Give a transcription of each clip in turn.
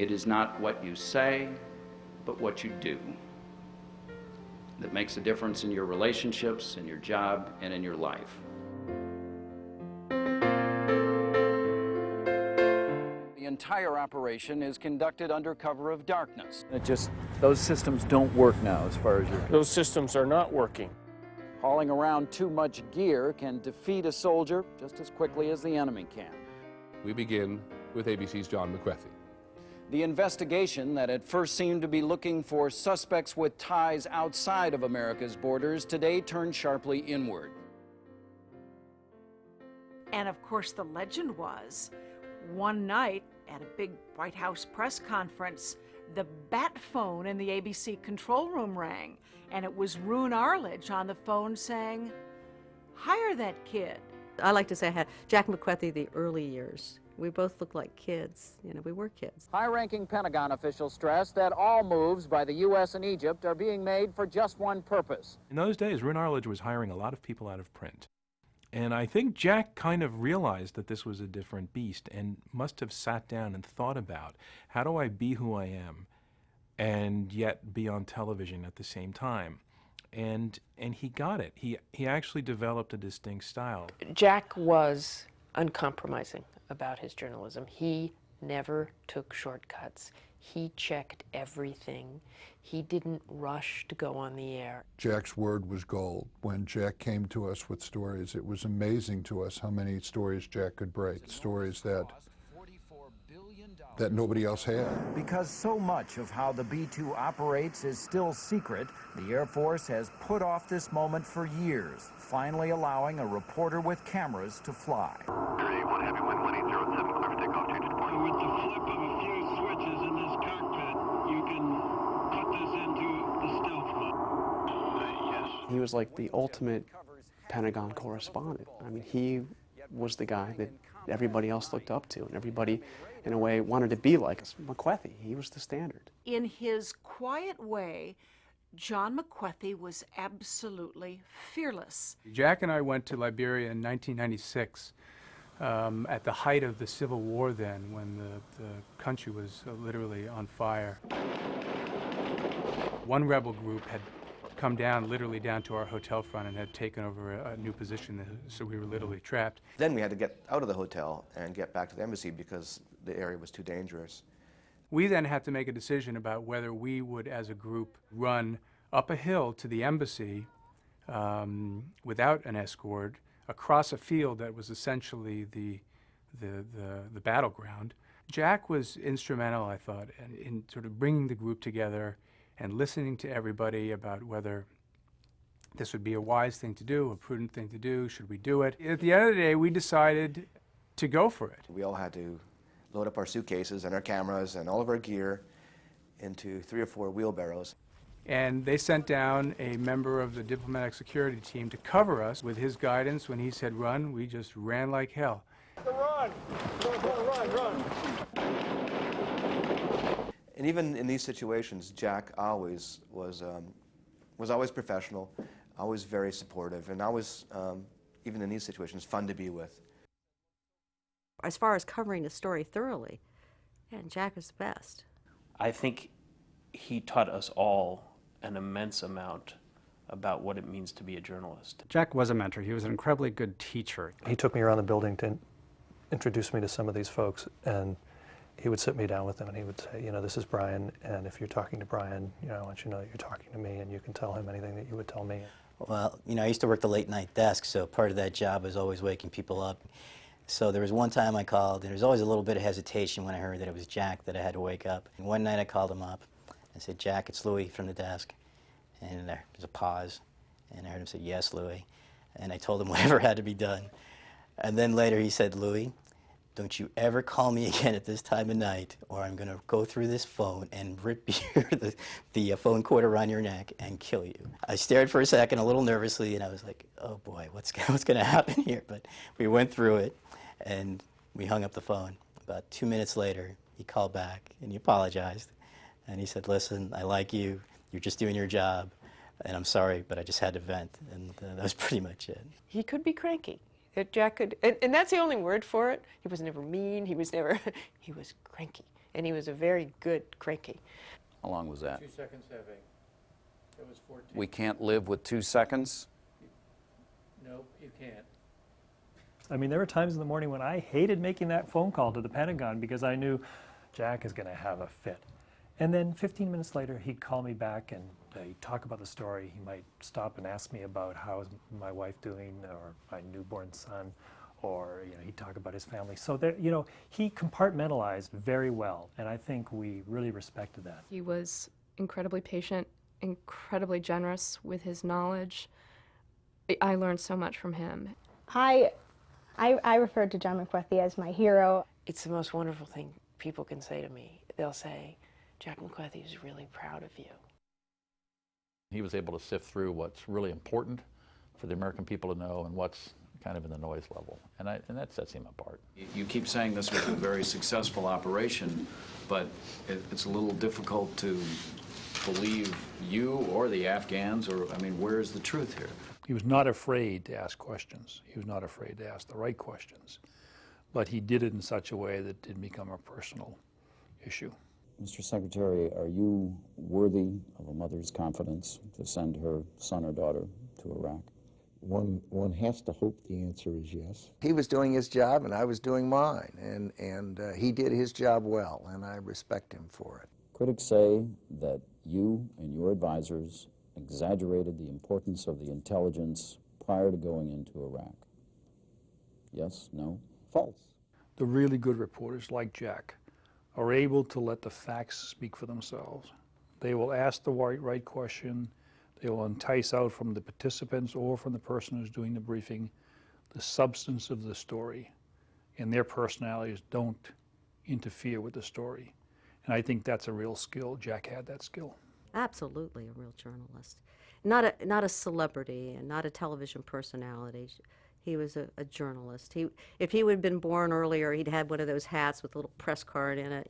It is not what you say, but what you do that makes a difference in your relationships, in your job, and in your life. The entire operation is conducted under cover of darkness. Those systems don't work now as far as you're concerned. Those systems are not working. Hauling around too much gear can defeat a soldier just as quickly as the enemy can. We begin with ABC's John McWethy. The investigation that at first seemed to be looking for suspects with ties outside of America's borders today turned sharply inward. And of course, the legend was, one night at a big White House press conference, the bat phone in the ABC control room rang, and it was Roone Arledge on the phone saying, "Hire that kid." I like to say I had Jack McWethy the early years. We both looked like kids. You know, we were kids. High-ranking Pentagon officials stress that all moves by the U.S. and Egypt are being made for just one purpose. In those days, Roone Arledge was hiring a lot of people out of print. And I think Jack kind of realized that this was a different beast and must have sat down and thought about, how do I be who I am and yet be on television at the same time? And he got it. He actually developed a distinct style. Jack was uncompromising about his journalism. He never took shortcuts. He checked everything. He didn't rush to go on the air. Jack's word was gold. When Jack came to us with stories, it was amazing to us how many stories Jack could break, stories that nobody else had. Because so much of how the B-2 operates is still secret, the Air Force has put off this moment for years, finally allowing a reporter with cameras to fly. 1 heavy wind, 180.7, clear for takeoff, change to deploy. With the flip of a few switches in this cockpit, you can put this into the stealth mode. Yes. He was like the ultimate Pentagon correspondent. I mean, he was the guy that everybody else looked up to, and everybody, in a way, wanted to be like McWethy. He was the standard. In his quiet way, John McWethy was absolutely fearless. Jack and I went to Liberia in 1996 at the height of the Civil War then, when the country was literally on fire. One rebel group had come down, literally down to our hotel front, and had taken over a new position, so we were literally trapped. Then we had to get out of the hotel and get back to the embassy because the area was too dangerous. We then had to make a decision about whether we would, as a group, run up a hill to the embassy without an escort, across a field that was essentially the battleground. Jack was instrumental, I thought, in sort of bringing the group together and listening to everybody about whether this would be a wise thing to do, a prudent thing to do, should we do it. At the end of the day, we decided to go for it. We all had to load up our suitcases and our cameras and all of our gear into 3 or 4 wheelbarrows. And they sent down a member of the diplomatic security team to cover us. With his guidance, when he said run, we just ran like hell. Run! Run! And even in these situations, Jack always was always professional, always very supportive, and always, even in these situations, fun to be with. As far as covering a story thoroughly, and Jack is the best. I think he taught us all an immense amount about what it means to be a journalist. Jack was a mentor. He was an incredibly good teacher. He took me around the building to introduce me to some of these folks, and he would sit me down with them and he would say, you know, this is Brian, and if you're talking to Brian, you know, I want you to know that you're talking to me, and you can tell him anything that you would tell me. Well, you know, I used to work the late night desk, so part of that job was always waking people up. So there was one time I called, and there was always a little bit of hesitation when I heard that it was Jack that I had to wake up. And one night I called him up. I said, Jack, it's Louis from the desk. And there was a pause, and I heard him say, yes, Louis. And I told him whatever had to be done. And then later he said, Louis, don't you ever call me again at this time of night, or I'm going to go through this phone and rip the phone cord around your neck and kill you. I stared for a second, a little nervously, and I was like, oh boy, what's going to happen here? But we went through it, and we hung up the phone. About 2 minutes later, he called back, and he apologized. And he said, listen, I like you. You're just doing your job, and I'm sorry, but I just had to vent. And that was pretty much it. He could be cranky. Jack could, and that's the only word for it. He was never mean. He was never, he was cranky. And he was a very good cranky. How long was that? 2 seconds heavy. It was 14. We can't live with 2 seconds? Nope, you can't. I mean, there were times in the morning when I hated making that phone call to the Pentagon because I knew Jack is going to have a fit. And then 15 minutes later, he'd call me back and he'd talk about the story. He might stop and ask me about how is my wife doing or my newborn son, or he'd talk about his family. So there, he compartmentalized very well, and I think we really respected that. He was incredibly patient, incredibly generous with his knowledge. I learned so much from him. I refer to John McWethy as my hero. It's the most wonderful thing people can say to me. They'll say, Jack McWethy is really proud of you. He was able to sift through what's really important for the American people to know and what's kind of in the noise level, and that sets him apart. You keep saying this was a very successful operation, but it's a little difficult to believe you or the Afghans, where's the truth here? He was not afraid to ask questions. He was not afraid to ask the right questions, but he did it in such a way that it didn't become a personal issue. Mr. Secretary, are you worthy of a mother's confidence to send her son or daughter to Iraq? One has to hope the answer is yes. He was doing his job and I was doing mine, and he did his job well, and I respect him for it. Critics say that you and your advisors exaggerated the importance of the intelligence prior to going into Iraq. Yes? No? False. The really good reporters like Jack are able to let the facts speak for themselves. They will ask the right question. They will entice out from the participants or from the person who's doing the briefing the substance of the story, and their personalities don't interfere with the story. And I think that's a real skill. Jack had that skill. Absolutely a real journalist. Not a celebrity and not a television personality. He was a journalist. If he would have been born earlier, he'd had one of those hats with a little press card in it,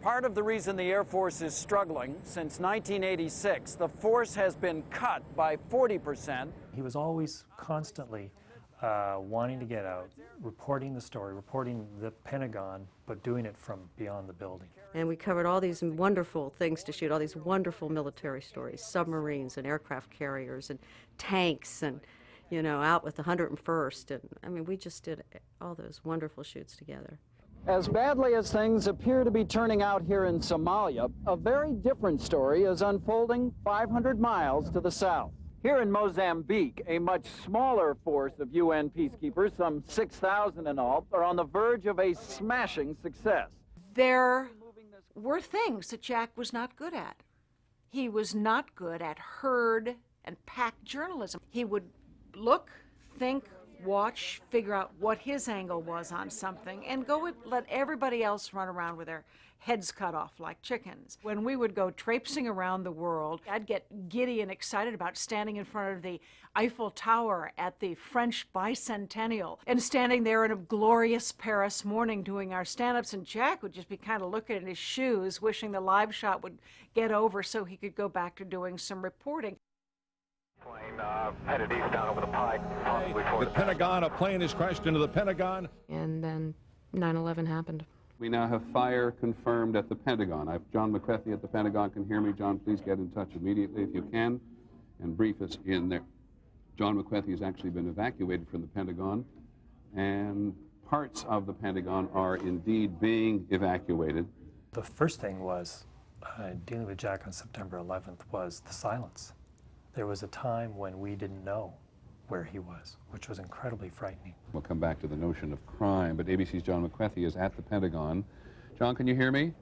Part of the reason the Air Force is struggling, since 1986, the force has been cut by 40%. He was always constantly wanting to get out, reporting the story, reporting the Pentagon, but doing it from beyond the building. And we covered all these wonderful things to shoot, all these wonderful military stories, submarines and aircraft carriers and tanks and, out with the 101st. And we just did all those wonderful shoots together. As badly as things appear to be turning out here in Somalia, a very different story is unfolding 500 miles to the south. Here in Mozambique, a much smaller force of UN peacekeepers, some 6,000 in all, are on the verge of a smashing success. There were things that Jack was not good at. He was not good at herd and pack journalism. He would look, think, watch, figure out what his angle was on something, and let everybody else run around with their heads cut off like chickens. When we would go traipsing around the world, I'd get giddy and excited about standing in front of the Eiffel Tower at the French bicentennial and standing there in a glorious Paris morning doing our stand-ups, and Jack would just be kind of looking at his shoes, wishing the live shot would get over so he could go back to doing some reporting. Headed east down over the pike. The Pentagon, a plane has crashed into the Pentagon. And then 9/11 happened. We now have fire confirmed at the Pentagon. If John McWethy at the Pentagon can hear me, John, please get in touch immediately if you can and brief us in there. John McWethy has actually been evacuated from the Pentagon, and parts of the Pentagon are indeed being evacuated. The first thing was, dealing with Jack on September 11th, was the silence. There was a time when we didn't know where he was, which was incredibly frightening. We'll come back to the notion of crime, but ABC's John McWethy is at the Pentagon. John, can you hear me?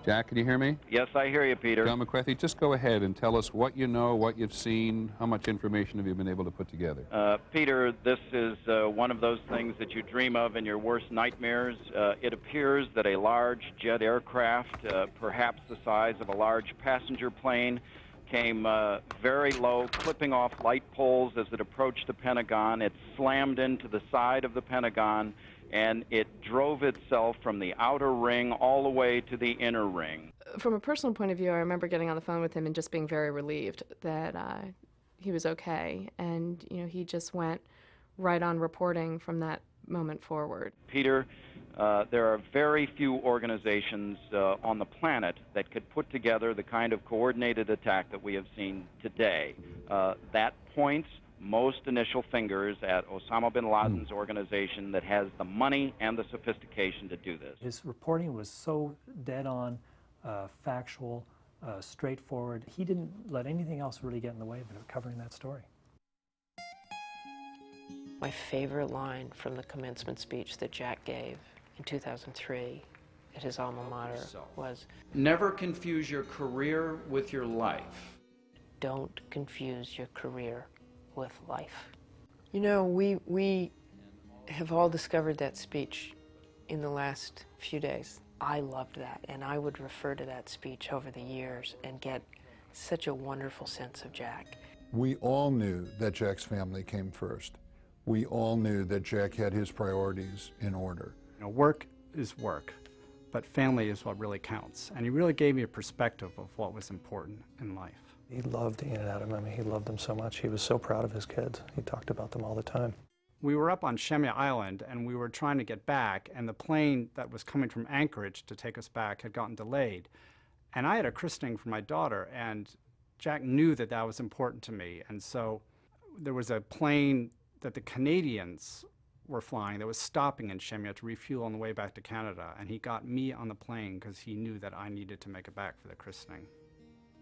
Jack, can you hear me? Yes, I hear you, Peter. John McWethy, just go ahead and tell us what you know, what you've seen, how much information have you been able to put together? Peter, this is one of those things that you dream of in your worst nightmares. It appears that a large jet aircraft, perhaps the size of a large passenger plane, came very low, clipping off light poles as it approached the Pentagon. It slammed into the side of the Pentagon, and it drove itself from the outer ring all the way to the inner ring. From a personal point of view, I remember getting on the phone with him and just being very relieved that he was okay. And, he just went right on reporting from that moment forward. Peter, There are very few organizations on the planet that could put together the kind of coordinated attack that we have seen today. That points most initial fingers at Osama bin Laden's organization that has the money and the sophistication to do this. His reporting was so dead on, factual, straightforward. He didn't let anything else really get in the way of covering that story. My favorite line from the commencement speech that Jack gave in 2003 at his alma mater was, "Never confuse your career with your life." "Don't confuse your career with life." You know, we have all discovered that speech in the last few days. I loved that, and I would refer to that speech over the years and get such a wonderful sense of Jack. We all knew that Jack's family came first. We all knew that Jack had his priorities in order. You know, work is work, but family is what really counts. And he really gave me a perspective of what was important in life. He loved Ian and Adam. I mean, he loved them so much. He was so proud of his kids. He talked about them all the time. We were up on Shemya Island, and we were trying to get back, and the plane that was coming from Anchorage to take us back had gotten delayed. And I had a christening for my daughter, and Jack knew that that was important to me. And so there was a plane that the Canadians were flying that was stopping in Shemya to refuel on the way back to Canada, and he got me on the plane because he knew that I needed to make it back for the christening.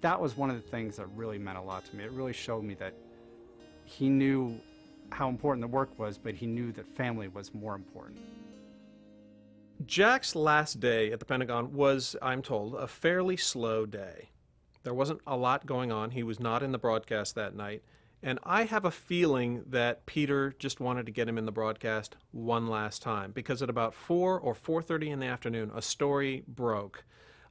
That was one of the things that really meant a lot to me. It really showed me that he knew how important the work was, but he knew that family was more important. Jack's last day at the Pentagon was, I'm told, a fairly slow day. There wasn't a lot going on. He was not in the broadcast that night. And I have a feeling that Peter just wanted to get him in the broadcast one last time, because at about 4 or 4:30 in the afternoon, a story broke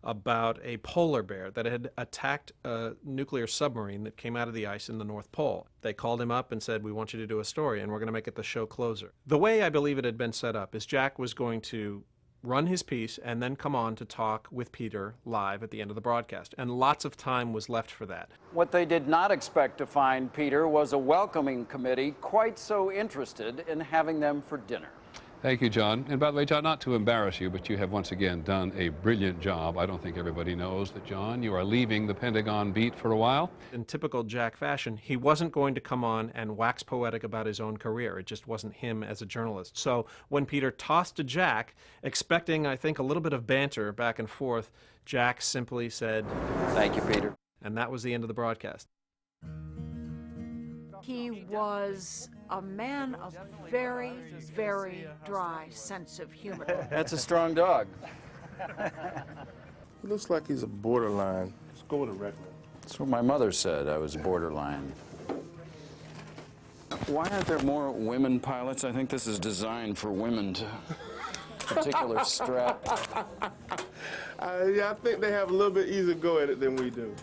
about a polar bear that had attacked a nuclear submarine that came out of the ice in the North Pole. They called him up and said, "We want you to do a story, and we're going to make it the show closer." The way I believe it had been set up is Jack was going to run his piece and then come on to talk with Peter live at the end of the broadcast, and lots of time was left for that. What they did not expect to find, Peter, was a welcoming committee quite so interested in having them for dinner. Thank you, John. And by the way, John, not to embarrass you, but you have once again done a brilliant job. I don't think everybody knows that, John, you are leaving the Pentagon beat for a while. In typical Jack fashion, he wasn't going to come on and wax poetic about his own career. It just wasn't him as a journalist. So when Peter tossed to Jack, expecting, I think, a little bit of banter back and forth, Jack simply said, "Thank you, Peter." And that was the end of the broadcast. He was a man of very, very dry sense of humor. That's a strong dog. He looks like he's a borderline. Let's go with a regular. That's what my mother said. I was borderline. Why aren't there more women pilots? I think this is designed for women to particular strap. Yeah, I think they have a little bit easier to go at it than we do.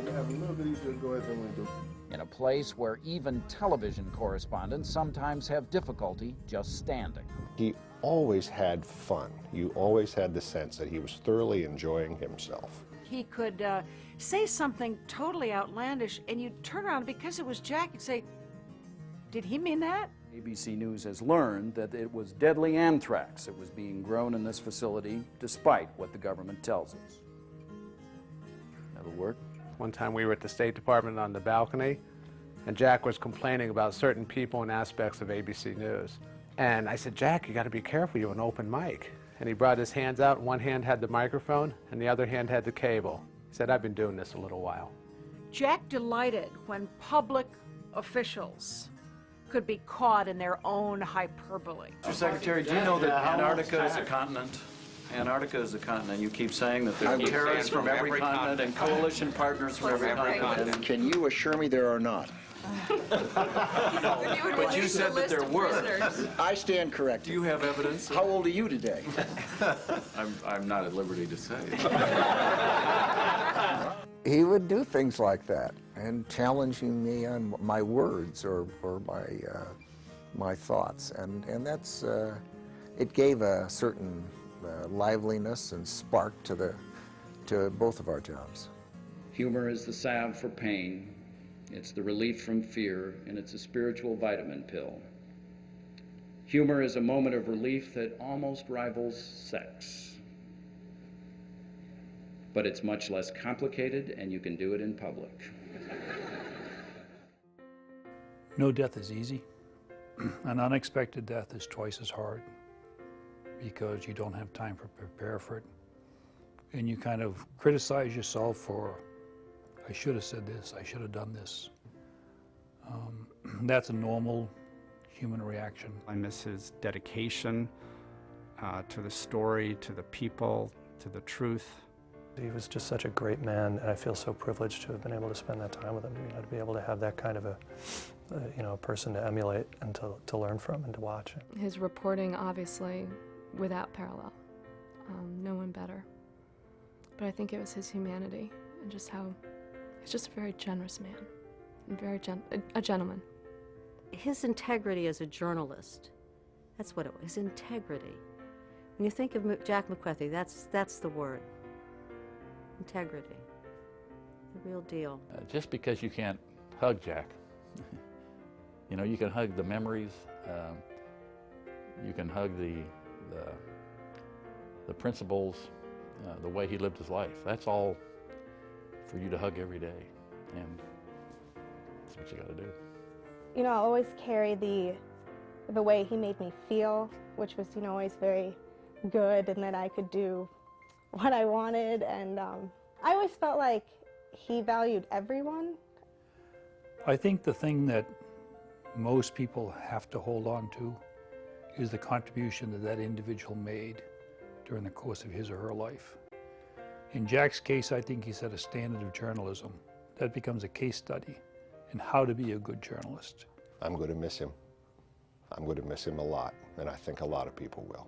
They have a little bit easier to go at it than we do. In a place where even television correspondents sometimes have difficulty just standing. He always had fun. You always had the sense that he was thoroughly enjoying himself. He could say something totally outlandish, and you'd turn around, because it was Jack, you'd say, "Did he mean that?" ABC News has learned that it was deadly anthrax that was being grown in this facility, despite what the government tells us. That'll work. One time we were at the State Department on the balcony, and Jack was complaining about certain people and aspects of ABC News. And I said, "Jack, you got to be careful, you have an open mic." And he brought his hands out, one hand had the microphone, and the other hand had the cable. He said, "I've been doing this a little while." Jack delighted when public officials could be caught in their own hyperbole. Mr. Secretary, do you know that Antarctica is a continent? Antarctica is a continent. You keep saying that there are terrorists from every continent and coalition partners from every continent. Can you assure me there are not? But you said that there were. I stand corrected. Do you have evidence? How old are you today? I'm not at liberty to say. He would do things like that and challenging me on my words or my thoughts, and that's it gave a certain liveliness and spark to both of our jobs. Humor is the salve for pain. It's the relief from fear, and it's a spiritual vitamin pill. Humor is a moment of relief that almost rivals sex. But it's much less complicated, and you can do it in public. No death is easy. An unexpected death is twice as hard because you don't have time to prepare for it. And you kind of criticize yourself for, I should have said this, I should have done this. That's a normal human reaction. I miss his dedication to the story, to the people, to the truth. He was just such a great man, and I feel so privileged to have been able to spend that time with him, you know, to be able to have that kind of a person to emulate and to learn from and to watch. His reporting, obviously, without parallel. No one better. But I think it was his humanity and just how he's just a very generous man and very a gentleman. His integrity as a journalist, that's what it was, his integrity. When you think of Jack McWethy, that's the word. Integrity. The real deal. Just because you can't hug Jack, you know, you can hug the memories, you can hug the principles, the way he lived his life. That's all for you to hug every day, and that's what you got to do. You know, I always carry the way he made me feel, which was, you know, always very good, and that I could do what I wanted, and I always felt like he valued everyone. I think the thing that most people have to hold on to is the contribution that that individual made during the course of his or her life. In Jack's case, I think he set a standard of journalism that becomes a case study in how to be a good journalist. I'm going to miss him. I'm going to miss him a lot, and I think a lot of people will.